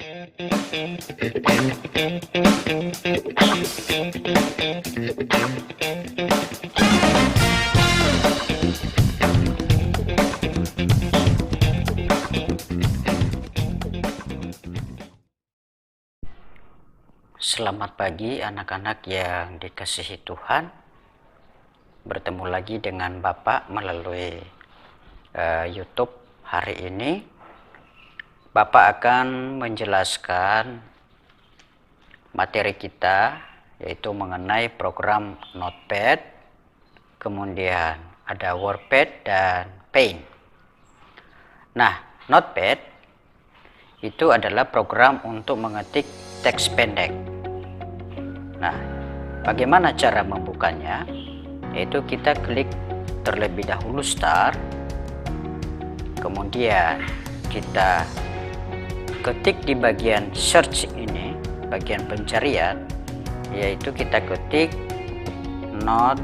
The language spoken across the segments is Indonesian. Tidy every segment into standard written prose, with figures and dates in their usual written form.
Selamat pagi anak-anak yang dikasihi Tuhan. Bertemu lagi dengan Bapak melalui YouTube. Hari ini Bapak akan menjelaskan materi kita, yaitu mengenai program Notepad, kemudian ada WordPad dan Paint. Nah, Notepad itu adalah program untuk mengetik teks pendek. Nah, bagaimana cara membukanya? Yaitu kita klik terlebih dahulu Start, kemudian kita ketik di bagian search ini, bagian pencarian, yaitu kita ketik Notepad.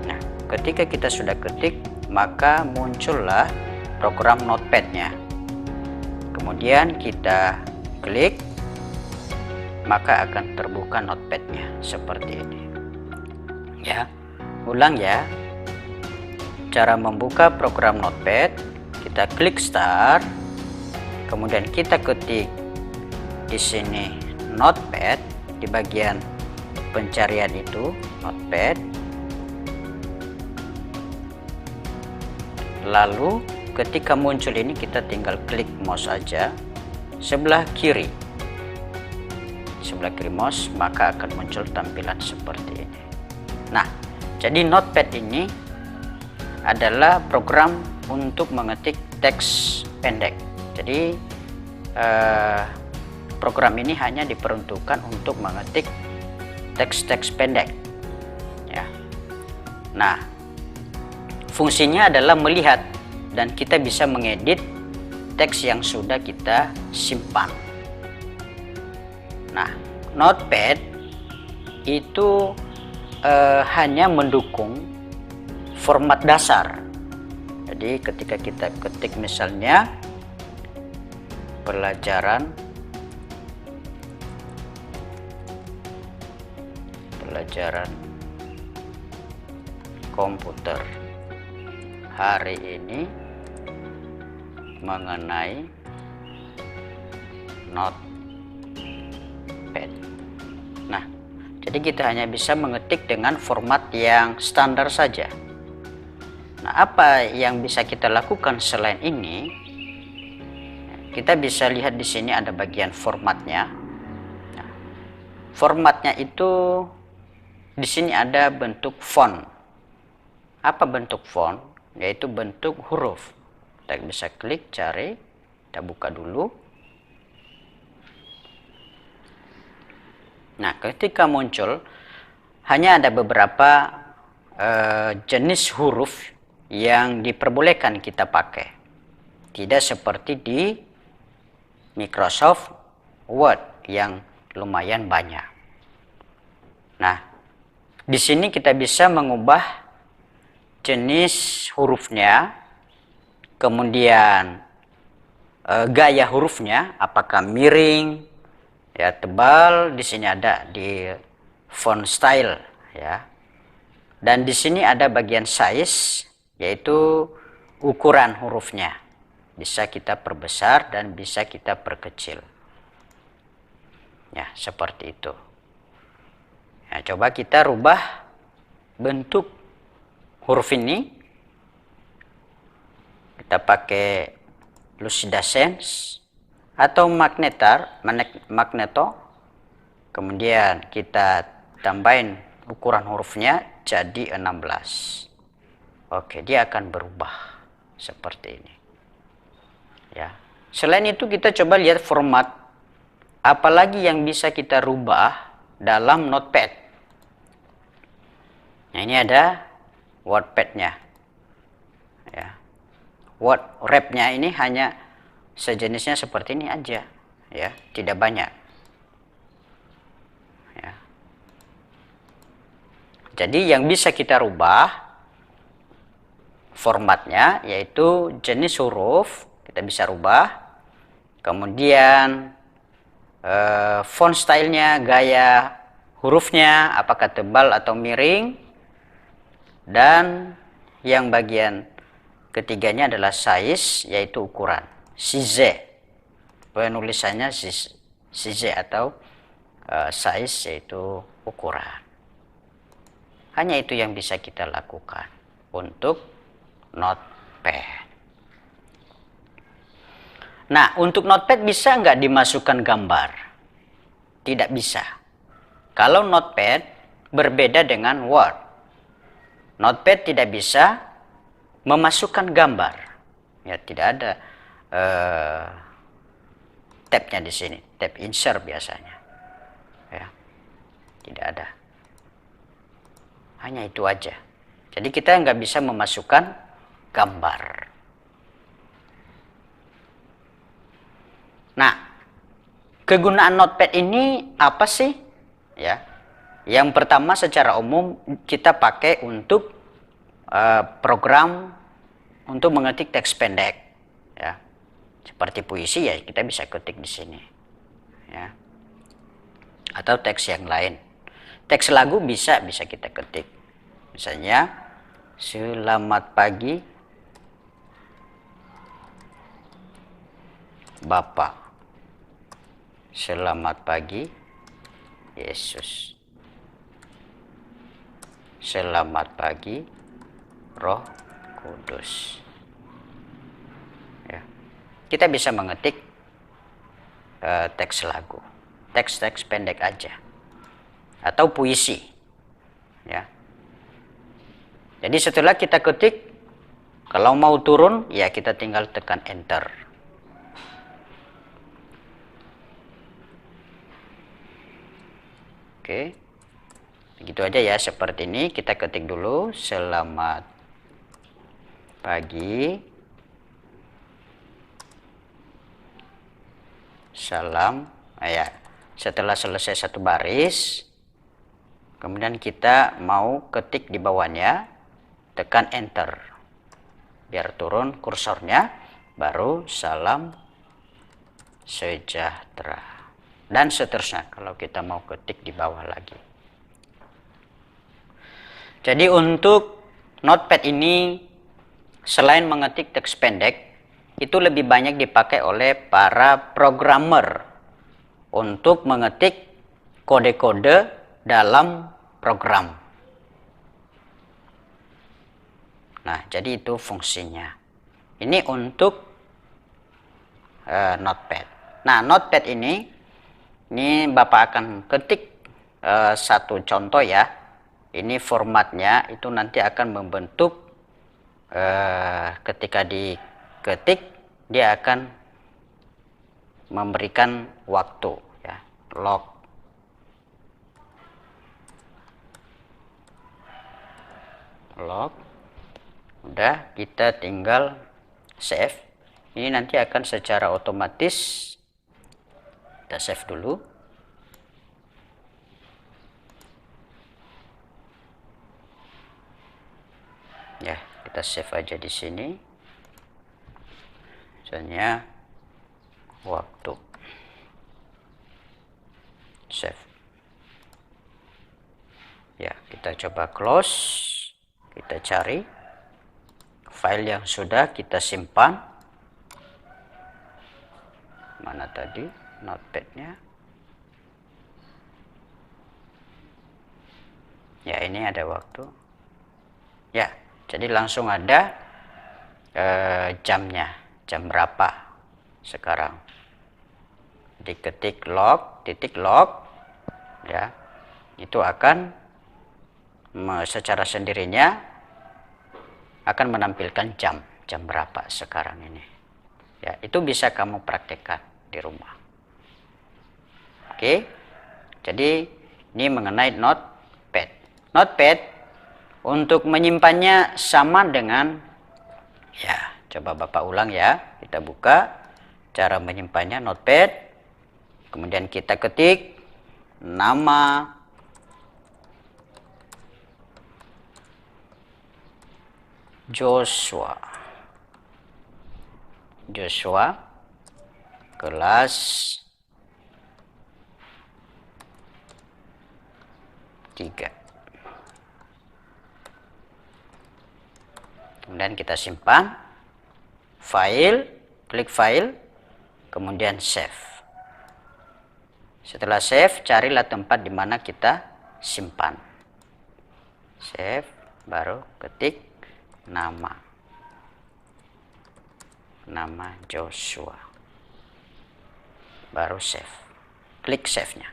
Nah, ketika kita sudah ketik, maka muncullah program Notepad-nya. Kemudian kita klik, maka akan terbuka Notepad-nya seperti ini. Ya, ulang ya. Cara membuka program Notepad, kita klik Start, kemudian kita ketik di sini Notepad, di bagian pencarian itu Notepad. Lalu ketika muncul ini kita tinggal klik mouse saja sebelah kiri mouse, maka akan muncul tampilan seperti ini. Nah, jadi Notepad ini adalah program untuk mengetik teks pendek. Jadi program ini hanya diperuntukkan untuk mengetik teks-teks pendek ya. Nah, fungsinya adalah melihat dan kita bisa mengedit teks yang sudah kita simpan. Nah, Notepad itu hanya mendukung format dasar. Jadi ketika kita ketik misalnya pelajaran komputer hari ini mengenai Notepad. Nah, jadi kita hanya bisa mengetik dengan format yang standar saja. Nah, apa yang bisa kita lakukan selain ini? Kita bisa lihat di sini ada bagian formatnya. Nah, formatnya itu di sini ada bentuk font. Apa bentuk font? Yaitu bentuk huruf. Kita bisa klik cari, kita buka dulu. Nah, ketika muncul hanya ada beberapa jenis huruf yang diperbolehkan kita pakai. Tidak seperti di Microsoft Word yang lumayan banyak. Nah, di sini kita bisa mengubah jenis hurufnya, kemudian gaya hurufnya, apakah miring, ya tebal. Di sini ada di font style ya. Dan di sini ada bagian size, yaitu ukuran hurufnya. Bisa kita perbesar dan bisa kita perkecil. Ya, seperti itu. Ya, coba kita rubah bentuk huruf ini. Kita pakai Lucida Sans atau magneto. Kemudian kita tambahin ukuran hurufnya jadi 16. Oke, dia akan berubah seperti ini. Ya. Selain itu kita coba lihat format apalagi yang bisa kita rubah dalam Notepad. Nah, ini ada WordPad-nya. Ya. WordWrap-nya ini hanya sejenisnya seperti ini aja, ya, tidak banyak. Ya. Jadi yang bisa kita rubah formatnya, yaitu jenis huruf kita bisa rubah, kemudian font stylenya, gaya hurufnya, apakah tebal atau miring, dan yang bagian ketiganya adalah size, yaitu ukuran, size, penulisannya size atau size, yaitu ukuran. Hanya itu yang bisa kita lakukan untuk Notepad. Nah, untuk Notepad bisa nggak dimasukkan gambar? Tidak bisa. Kalau Notepad berbeda dengan Word. Notepad tidak bisa memasukkan gambar. Ya, tidak ada tabnya di sini, tab insert biasanya. Ya, tidak ada. Hanya itu aja. Jadi kita nggak bisa memasukkan gambar. Nah, kegunaan Notepad ini apa sih? Ya, yang pertama secara umum kita pakai untuk program untuk mengetik teks pendek, ya, seperti puisi ya kita bisa ketik di sini, ya, atau teks yang lain. Teks lagu bisa kita ketik, misalnya selamat pagi Bapak, selamat pagi Yesus, selamat pagi Roh Kudus. Ya, kita bisa mengetik teks lagu, teks pendek aja, atau puisi, ya. Jadi setelah kita ketik, kalau mau turun ya kita tinggal tekan enter. Oke, begitu aja ya, seperti ini. Kita ketik dulu selamat pagi, salam, ya. Setelah selesai satu baris, kemudian kita mau ketik di bawahnya, tekan enter biar turun kursornya, baru salam sejahtera, dan seterusnya kalau kita mau ketik di bawah lagi. Jadi untuk Notepad ini selain mengetik teks pendek, itu lebih banyak dipakai oleh para programmer untuk mengetik kode-kode dalam program. Nah, jadi itu fungsinya. Ini untuk Notepad. Nah, Notepad ini Bapak akan ketik satu contoh ya. Ini formatnya itu nanti akan membentuk ketika diketik dia akan memberikan waktu, ya, log. Udah, kita tinggal save. Ini nanti akan secara otomatis kita save dulu. Ya, kita save aja di sini. Misalnya waktu. Save. Ya, kita coba close. Kita cari file yang sudah kita simpan. Mana tadi Notepad-nya? Ya, ini ada waktu. Ya, jadi langsung ada jamnya, jam berapa sekarang. Diketik log, titik log, ya, itu akan secara sendirinya akan menampilkan jam berapa sekarang ini. Ya, itu bisa kamu praktekkan di rumah. Oke, jadi ini mengenai Notepad. Notepad untuk menyimpannya sama dengan, ya, coba Bapak ulang ya. Kita buka cara menyimpannya Notepad. Kemudian kita ketik nama, Joshua. Joshua kelas 3. Kemudian kita simpan, file, klik file, kemudian save. Setelah save, carilah tempat di mana kita simpan. Save, baru ketik nama Joshua, baru save, klik save-nya.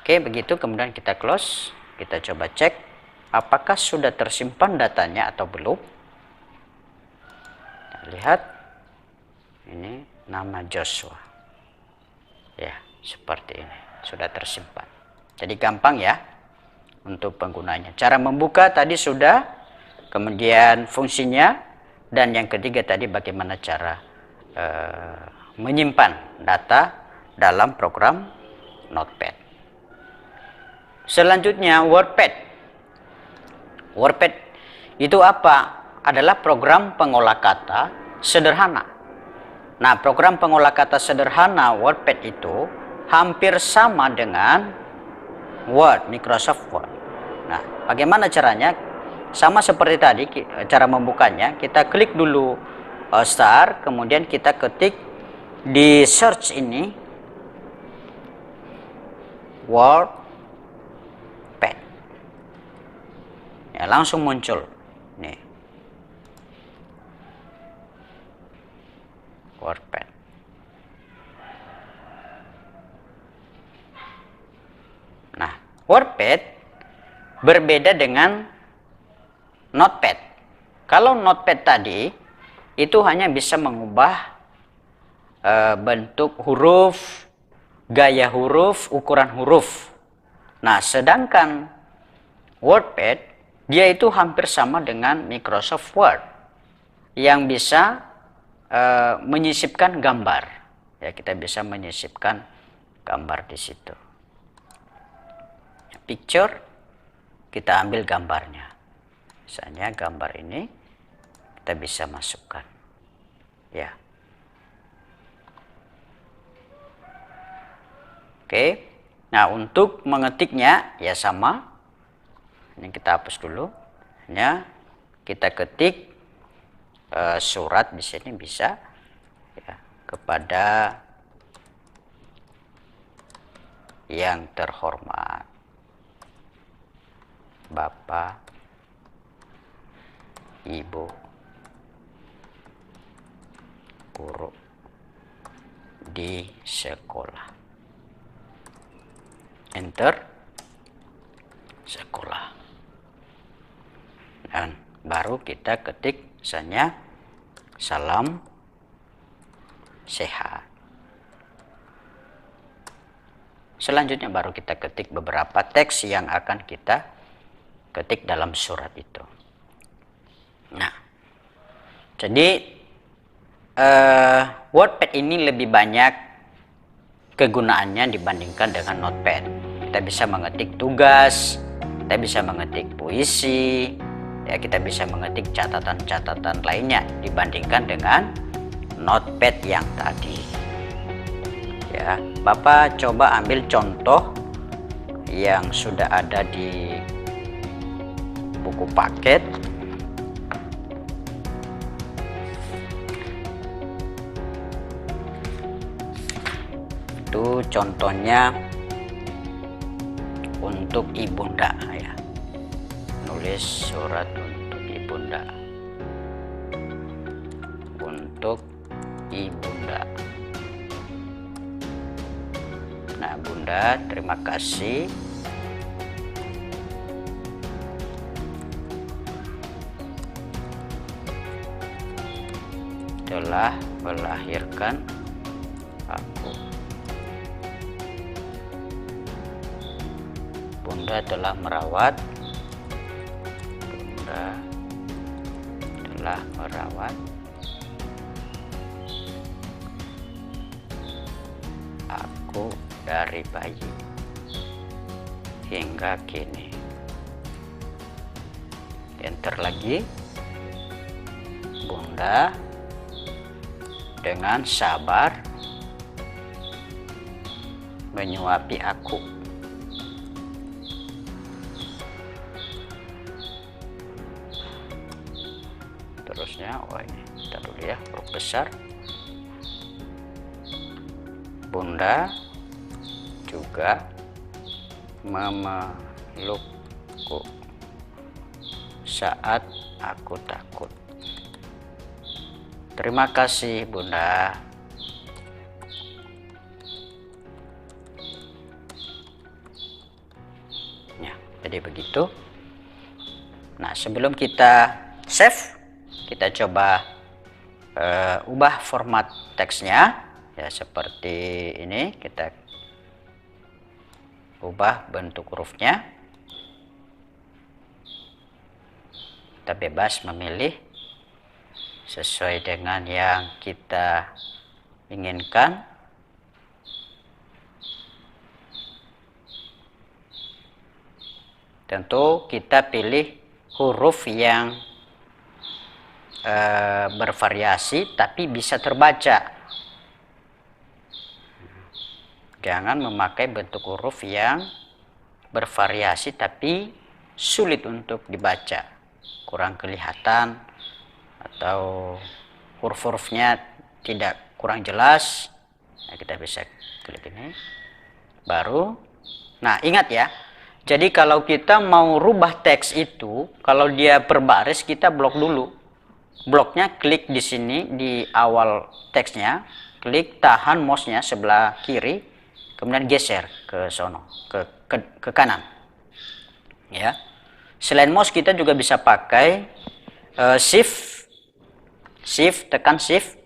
Oke, begitu. Kemudian kita close, kita coba cek apakah sudah tersimpan datanya atau belum. Kita lihat, ini nama Joshua ya, seperti ini, sudah tersimpan. Jadi gampang ya untuk penggunanya. Cara membuka tadi sudah, kemudian fungsinya, dan yang ketiga tadi bagaimana cara menyimpan data dalam program Notepad. Selanjutnya WordPad. WordPad itu apa? Adalah program pengolah kata sederhana. Nah, program pengolah kata sederhana WordPad itu hampir sama dengan Word, Microsoft Word. Nah, bagaimana caranya? Sama seperti tadi, cara membukanya, kita klik dulu start, kemudian kita ketik di search ini WordPad. Ya, langsung muncul nih WordPad. Nah, WordPad berbeda dengan Notepad. Kalau Notepad tadi itu hanya bisa mengubah bentuk huruf, gaya huruf, ukuran huruf. Nah, sedangkan WordPad dia itu hampir sama dengan Microsoft Word yang bisa menyisipkan gambar. Ya, kita bisa menyisipkan gambar di situ. Picture, kita ambil gambarnya. Misalnya gambar ini kita bisa masukkan. Ya. Oke. Nah, untuk mengetiknya ya sama. Ini kita hapus dulu. Hanya kita ketik surat di sini bisa ya, kepada yang terhormat Bapak, Ibu, guru di sekolah. Enter, sekolah. Dan baru kita ketik misalnya salam sehat. Selanjutnya baru kita ketik beberapa teks yang akan kita ketik dalam surat itu. Nah, jadi WordPad ini lebih banyak kegunaannya dibandingkan dengan Notepad. Kita bisa mengetik tugas, kita bisa mengetik puisi, ya kita bisa mengetik catatan-catatan lainnya dibandingkan dengan Notepad yang tadi. Ya, Bapak coba ambil contoh yang sudah ada di buku paket. Itu contohnya untuk ibunda ya. Nulis surat untuk ibunda. Untuk ibunda. Nah, Bunda, terima kasih telah melahirkan aku. Bunda telah merawat. Bunda telah merawat aku dari bayi hingga kini. Enter lagi. Bunda dengan sabar menyuapi aku. Terusnya, ini kita dulu ya, huruf besar. Bunda juga memelukku saat aku takut. Terima kasih, Bunda. Ya, jadi begitu. Nah, sebelum kita save, kita coba ubah format teksnya ya, seperti ini. Kita ubah bentuk hurufnya. Kita bebas memilih sesuai dengan yang kita inginkan. Tentu kita pilih huruf yang bervariasi tapi bisa terbaca. Jangan memakai bentuk huruf yang bervariasi tapi sulit untuk dibaca, kurang kelihatan, atau huruf-hurufnya kurang jelas. Nah, kita bisa klik ini baru. Nah, ingat ya, jadi kalau kita mau rubah teks itu, kalau dia berbaris, kita blok dulu. Bloknya klik di sini di awal teksnya, klik, tahan mouse-nya sebelah kiri, kemudian geser ke sono, ke kanan. Ya. Selain mouse kita juga bisa pakai shift, tekan shift.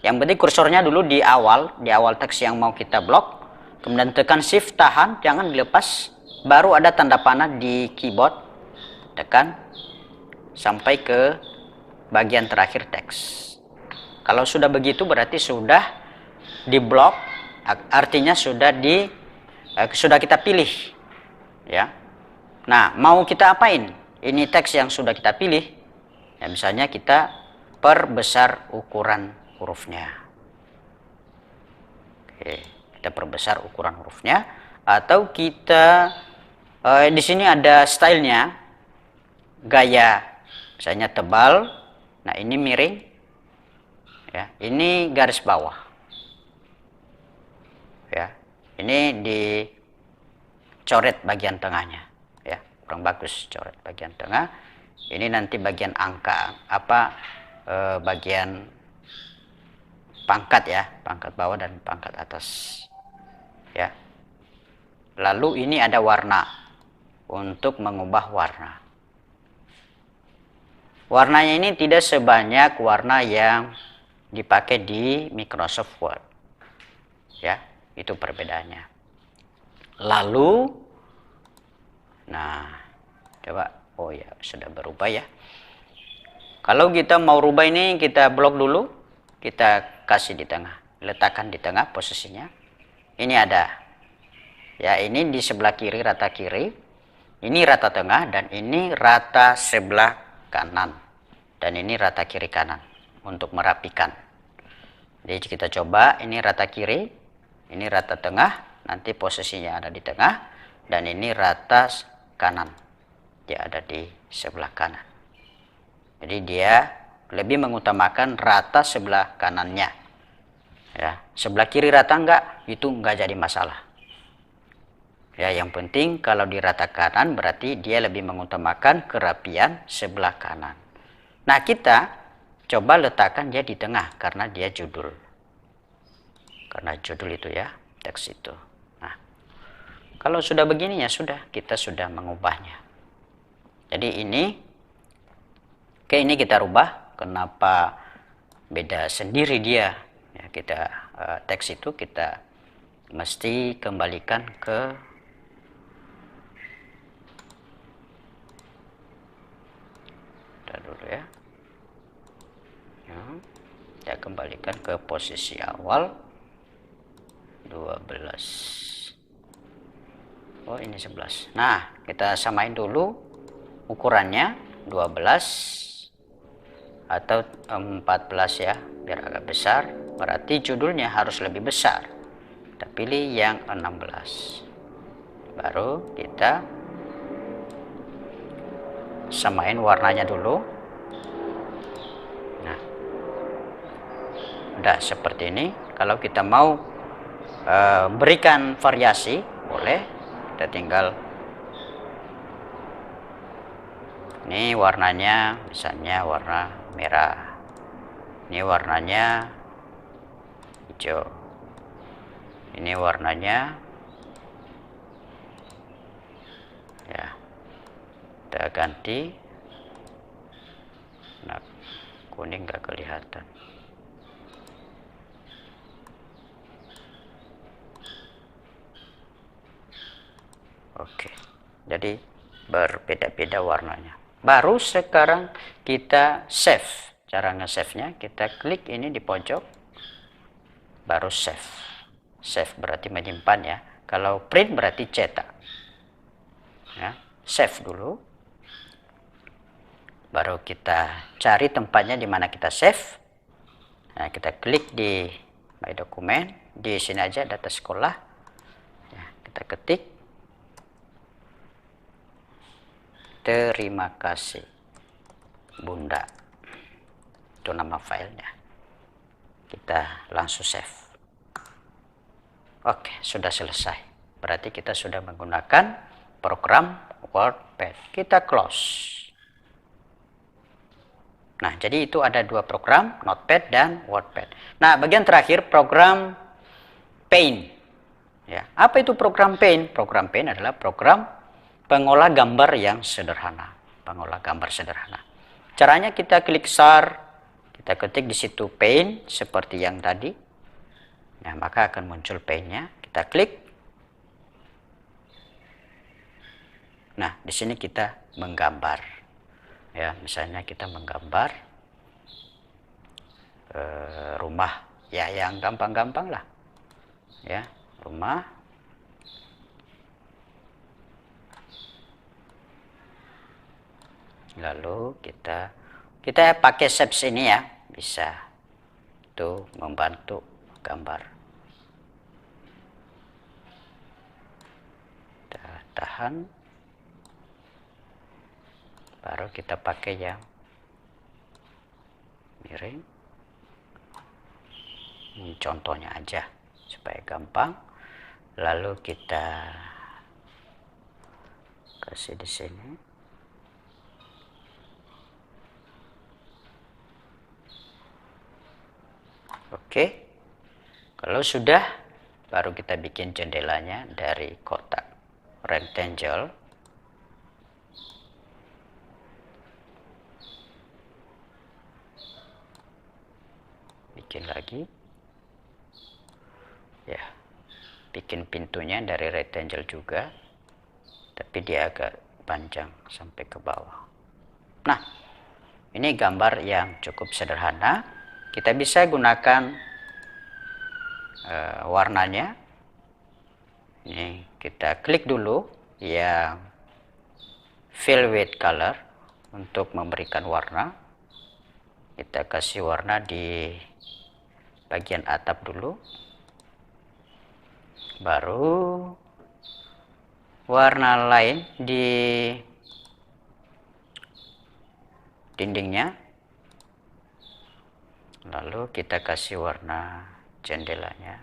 Yang penting kursornya dulu di awal teks yang mau kita blok, kemudian tekan shift, tahan, jangan dilepas. Baru ada tanda panah di keyboard, tekan sampai ke bagian terakhir teks. Kalau sudah begitu berarti sudah diblok, artinya sudah kita pilih ya. Nah, mau kita apain ini teks yang sudah kita pilih ya? Misalnya kita perbesar ukuran hurufnya. Oke, kita perbesar ukuran hurufnya, atau kita di sini ada stylenya, gaya, misalnya tebal. Nah, ini miring ya, ini garis bawah ya, ini dicoret bagian tengahnya ya, kurang bagus coret bagian tengah. Ini nanti bagian angka bagian pangkat ya, pangkat bawah dan pangkat atas ya. Lalu ini ada warna, untuk mengubah warna. Warnanya ini tidak sebanyak warna yang dipakai di Microsoft Word. Ya, itu perbedaannya. Lalu, nah, coba, oh ya, sudah berubah ya. Kalau kita mau rubah ini, kita blok dulu, kita kasih di tengah, letakkan di tengah posisinya. Ini ada, ya, ini di sebelah kiri, rata kiri, ini rata tengah, dan ini rata sebelah kanan. Dan ini rata kiri kanan untuk merapikan. Jadi kita coba, ini rata kiri, ini rata tengah, nanti posisinya ada di tengah, dan ini rata kanan, dia ada di sebelah kanan. Jadi dia lebih mengutamakan rata sebelah kanannya. Ya, sebelah kiri rata enggak, itu enggak jadi masalah. Ya, yang penting kalau di rata kanan berarti dia lebih mengutamakan kerapian sebelah kanan. Nah, kita coba letakkan dia di tengah karena dia judul. Karena judul itu ya, teks itu. Nah, kalau sudah begini ya sudah, kita sudah mengubahnya. Jadi ini kita rubah. Kenapa beda sendiri dia? Ya, kita teks itu kita mesti kembalikan ke dulu ya. Kita kembalikan ke posisi awal 12. Oh, ini 11. Nah, kita samain dulu ukurannya 12 atau 14 ya, biar agak besar. Berarti judulnya harus lebih besar. Kita pilih yang 16. Baru kita samain warnanya dulu. Nah, udah seperti ini. Kalau kita mau berikan variasi, boleh. Kita tinggal, ini warnanya misalnya warna merah, ini warnanya hijau, ini warnanya ya, kita ganti. Nah, kuning nggak kelihatan. Oke, jadi berbeda-beda warnanya. Baru sekarang kita save. Cara nge-save-nya, kita klik ini di pojok, baru save. Save berarti menyimpan ya. Kalau print berarti cetak. Ya, save dulu. Baru kita cari tempatnya di mana kita save. Nah, kita klik di My Document. Di sini aja data sekolah. Ya, kita ketik. Terima kasih Bunda, itu nama filenya. Kita langsung save. Oke, sudah selesai. Berarti kita sudah menggunakan program WordPad. Kita close. Nah, jadi itu ada dua program, Notepad dan WordPad. Nah, bagian terakhir program Paint. Ya, apa itu program Paint? Program Paint adalah program pengolah gambar yang sederhana. Pengolah gambar sederhana. Caranya kita klik start, kita ketik di situ Paint seperti yang tadi. Nah, maka akan muncul Paint-nya. Kita klik. Nah, di sini kita menggambar. Ya, misalnya kita menggambar rumah. Ya, yang gampang-gampang lah. Ya, rumah. Lalu kita pakai shapes ini ya, bisa itu membantu gambar. Kita tahan, baru kita pakai yang miring. Ini contohnya aja supaya gampang. Lalu kita kasih di sini. Oke, kalau sudah, baru kita bikin jendelanya dari kotak rectangle. Bikin lagi. Ya, bikin pintunya dari rectangle juga, tapi dia agak panjang sampai ke bawah. Nah, ini gambar yang cukup sederhana. Kita bisa gunakan warnanya. Ini kita klik dulu yang fill with color untuk memberikan warna. Kita kasih warna di bagian atap dulu. Baru warna lain di dindingnya. Lalu kita kasih warna jendelanya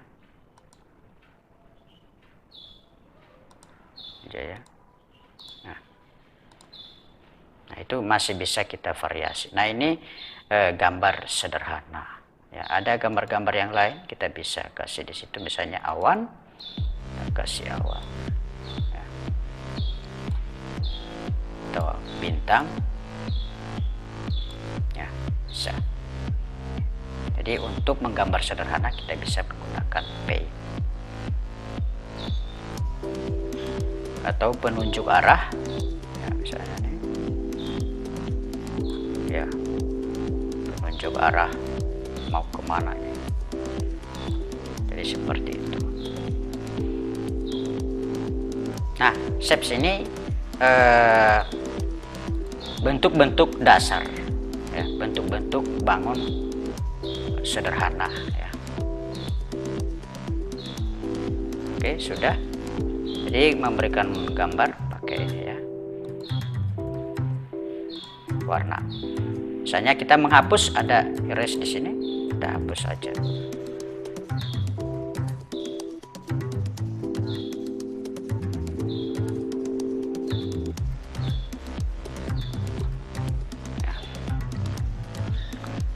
aja ya. Nah, itu masih bisa kita variasi. Nah, ini gambar sederhana ya. Ada gambar-gambar yang lain kita bisa kasih di situ, misalnya awan, kita kasih awan ya. Atau bintang ya, bisa. Jadi untuk menggambar sederhana kita bisa menggunakan Paint. Atau penunjuk arah ya, misalnya nih ya, penunjuk arah mau kemana nih. Jadi seperti itu. Nah, shapes ini bentuk-bentuk dasar ya, bentuk-bentuk bangun sederhana ya. Oke, sudah. Jadi memberikan gambar pakai ini ya, warna. Misalnya kita menghapus, ada erase di sini, kita hapus saja.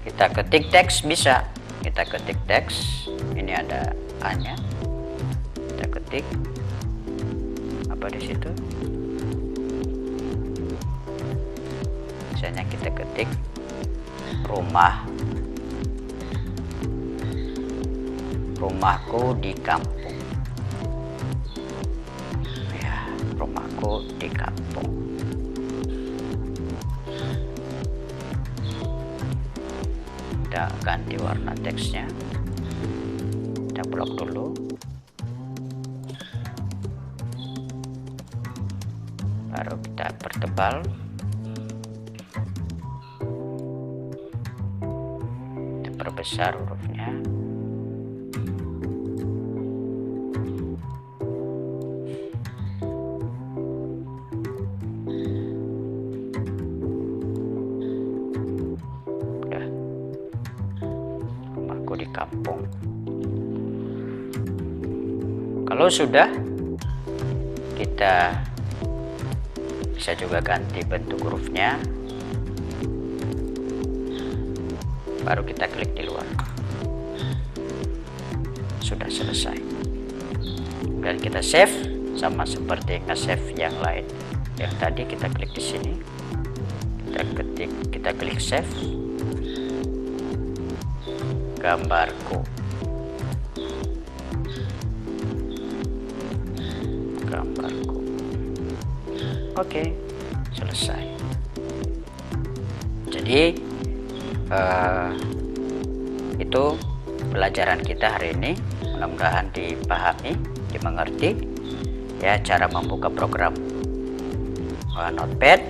Kita ketik teks bisa, kita ketik teks, ini ada A-nya, kita ketik apa di situ, misalnya kita ketik rumahku di kampung ya, rumahku di kampung. Kita ganti warna teksnya, kita blok dulu, baru kita pertebal, kita perbesar hurufnya. Di kampung. Kalau sudah, kita bisa juga ganti bentuk hurufnya, baru kita klik di luar. Sudah selesai. Dan kita save, sama seperti nge-save yang lain. Yang tadi kita klik di sini, kita klik save. Gambarku. Oke, selesai. Jadi itu pelajaran kita hari ini. Mudah-mudahan dipahami, dimengerti ya, cara membuka program Notepad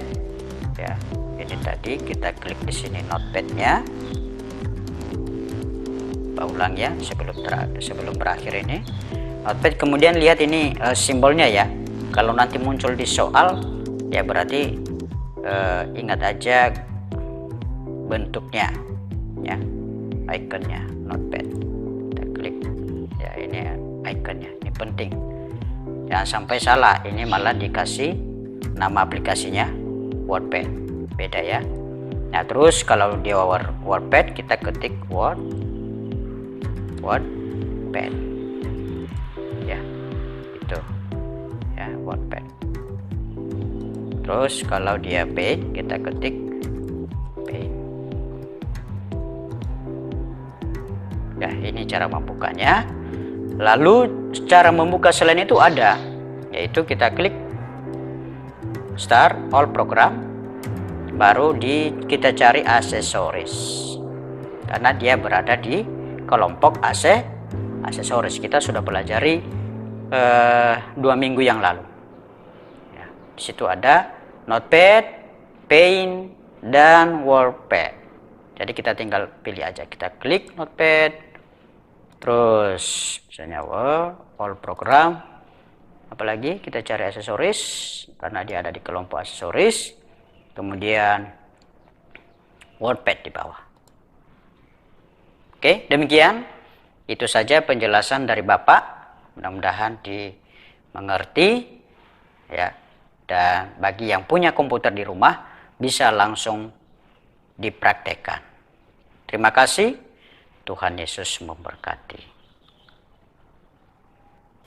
ya. Ini tadi kita klik di sini Notepad-nya. Ulang ya, sebelum berakhir ini Notepad. Kemudian lihat ini simbolnya ya, kalau nanti muncul di soal ya berarti ingat aja bentuknya ya, ikonnya Notepad. Kita klik ya, ini ikonnya, ini penting, jangan sampai salah. Ini malah dikasih nama aplikasinya WordPad, beda ya. Nah terus kalau di WordPad kita ketik WordPad ya, itu ya, WordPad. Terus kalau dia Paint, kita ketik Paint ya. Ini cara membukanya. Lalu cara membuka selain itu ada, yaitu kita klik Start All Program, baru kita cari aksesoris, karena dia berada di kelompok aksesoris. Kita sudah pelajari 2 minggu yang lalu ya. Di situ ada Notepad, Paint, dan WordPad. Jadi kita tinggal pilih aja, kita klik Notepad, terus misalnya All Program, apalagi kita cari aksesoris karena dia ada di kelompok aksesoris, kemudian WordPad di bawah. Oke, demikian. Itu saja penjelasan dari Bapak. Mudah-mudahan dimengerti ya. Dan bagi yang punya komputer di rumah bisa langsung dipraktekkan. Terima kasih. Tuhan Yesus memberkati.